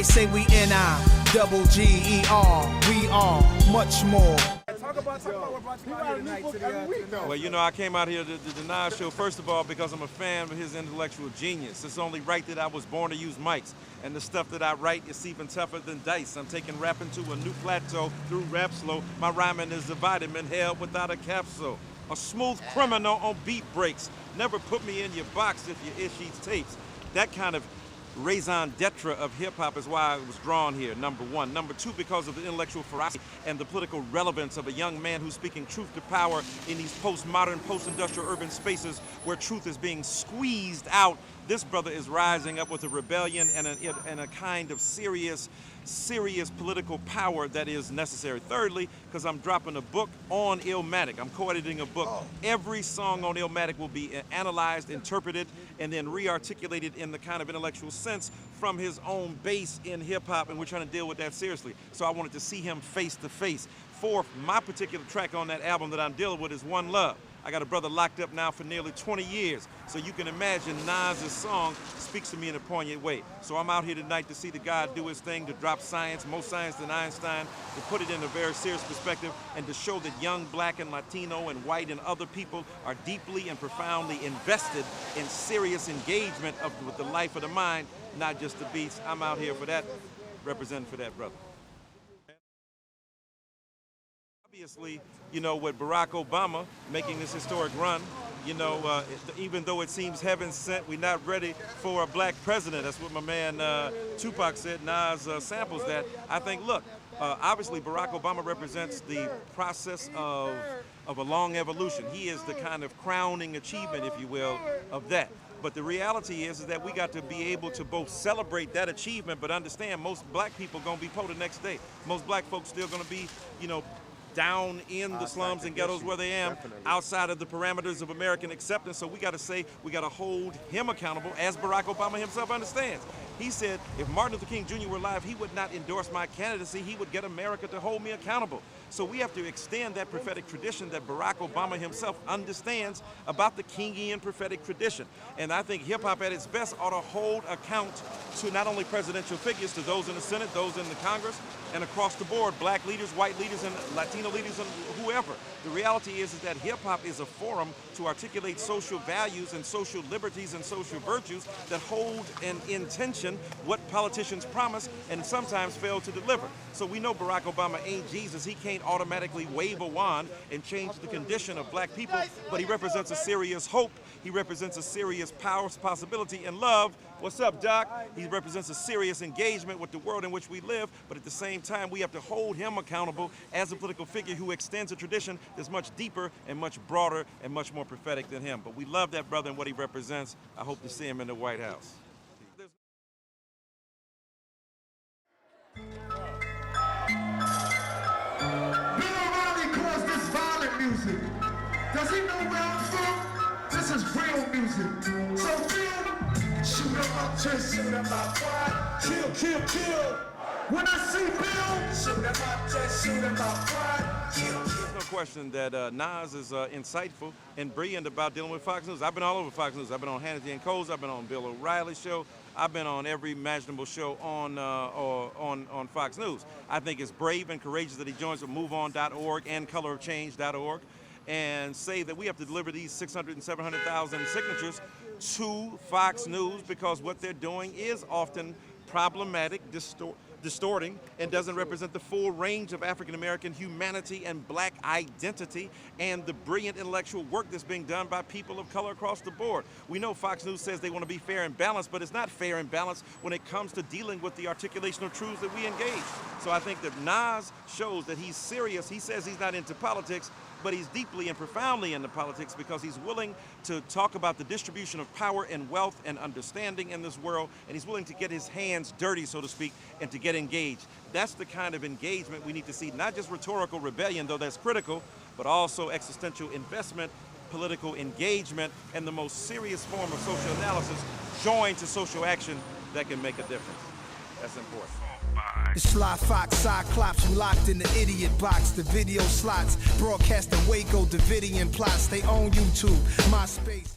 they say we N-I-double-G-E-R. We are much more. Talk about what brought you out here tonight to the Well, you know, I came out here to the Nas show, first of all, because I'm a fan of his intellectual genius. It's only right that I was born to use mics. And the stuff that I write is even tougher than dice. I'm taking rapping to a new plateau through rap slow. My rhyming is a vitamin held without a capsule. A smooth criminal on beat breaks. Never put me in your box if you issue tapes. That kind of raison d'etre of hip-hop is why I was drawn here, number one. Number two, because of the intellectual ferocity and the political relevance of a young man who's speaking truth to power in these postmodern, post-industrial urban spaces where truth is being squeezed out. This brother is rising up with a rebellion and a kind of serious political power that is necessary. Thirdly, because I'm dropping a book on Illmatic. I'm co-editing a book. Every song on Illmatic will be analyzed, interpreted, and then re-articulated in the kind of intellectual sense from his own base in hip-hop, and we're trying to deal with that seriously. So I wanted to see him face to face. For my particular track on that album that I'm dealing with is One Love. I got a brother locked up now for nearly 20 years. So you can imagine Nas's song speaks to me in a poignant way. So I'm out here tonight to see the guy do his thing, to drop science, more science than Einstein, to put it in a very serious perspective, and to show that young black and Latino and white and other people are deeply and profoundly invested in serious engagement with the life of the mind, not just the beats. I'm out here for that, representing for that brother. Obviously, you know, with Barack Obama making this historic run, you know, even though it seems heaven sent, we're not ready for a black president. That's what my man Tupac said. Nas samples that. I think, look, obviously Barack Obama represents the process of a long evolution. He is the kind of crowning achievement, if you will, of that. But the reality is that we got to be able to both celebrate that achievement, but understand most black people gonna be poor the next day. Most black folks still gonna be, you know, down in the slums and ghettos where they am, outside of the parameters of American acceptance. So we got to say, we got to hold him accountable, as Barack Obama himself understands. He said, if Martin Luther King Jr. were alive, he would not endorse my candidacy. He would get America to hold me accountable. So we have to extend that prophetic tradition that Barack Obama himself understands about the Kingian prophetic tradition. And I think hip-hop at its best ought to hold account to not only presidential figures, to those in the Senate, those in the Congress, and across the board, black leaders, white leaders, and Latino leaders, and whoever. The reality is that hip-hop is a forum to articulate social values and social liberties and social virtues that hold in intention what politicians promise and sometimes fail to deliver. So we know Barack Obama ain't Jesus. He can't automatically wave a wand and change the condition of black people, but he represents a serious hope. He represents a serious power, possibility, and love. What's up, Doc? He represents a serious engagement with the world in which we live, but at the same time, we have to hold him accountable as a political figure who extends a tradition that's much deeper and much broader and much more prophetic than him. But we love that brother and what he represents. I hope to see him in the White House. Music. Does he know where I'm from? This is real music. So real, shoot 'em up, just shoot 'em up, what? Kill, kill, kill. When I see Bill, shoot 'em up, just shoot 'em up, what? Kill, kill. There's no question that Nas is insightful and brilliant about dealing with Fox News. I've been all over Fox News. I've been on Hannity and Coles. I've been on Bill O'Reilly's show. I've been on every imaginable show on Fox News. I think it's brave and courageous that he joins with MoveOn.org and ColorOfChange.org and say that we have to deliver these 600 and 700,000 signatures to Fox News because what they're doing is often problematic, distorting, and doesn't represent the full range of African-American humanity and black identity and the brilliant intellectual work that's being done by people of color across the board. We know Fox News says they want to be fair and balanced, but it's not fair and balanced when it comes to dealing with the articulation of truths that we engage. So I think that Nas shows that he's serious. He says he's not into politics, but he's deeply and profoundly into politics because he's willing to talk about the distribution of power and wealth and understanding in this world, and he's willing to get his hands dirty, so to speak, and to get engaged. That's the kind of engagement we need to see, not just rhetorical rebellion, though that's critical, but also existential investment, political engagement, and the most serious form of social analysis joined to social action that can make a difference. That's important. The Sly Fox Cyclops, you locked in the idiot box. The video slots, broadcasting Waco, Davidian plots. They own YouTube, MySpace.